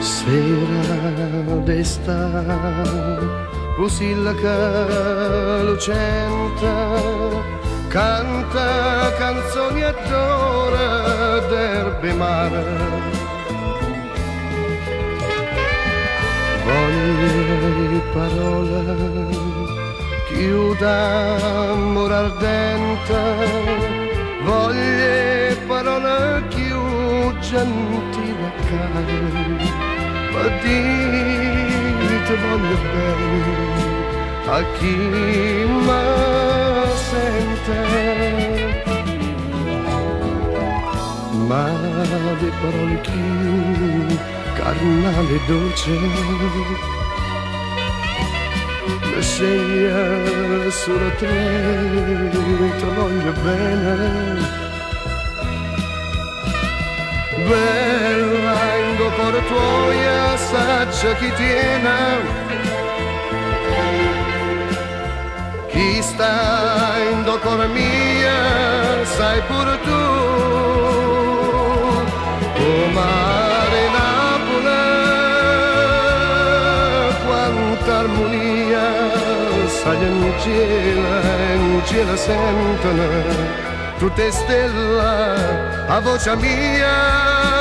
Sera d'estate, usillaca lucente, canta canzoni e d'ora d'erbe mare. Voglio parole, chiuda amore ardente, voglio parole più gentile e care. Dite voglio bene a chi mi sente, ma le parole più carnali e dolce le segna sulla te, te voglio bene. Bella in do cuore tuoia, saggia chi tiene, chi sta in do cuore mia, sai pure tu, o mare Napoli, quanta armonia, sai in cielo sentono, tutte stelle a voce mia.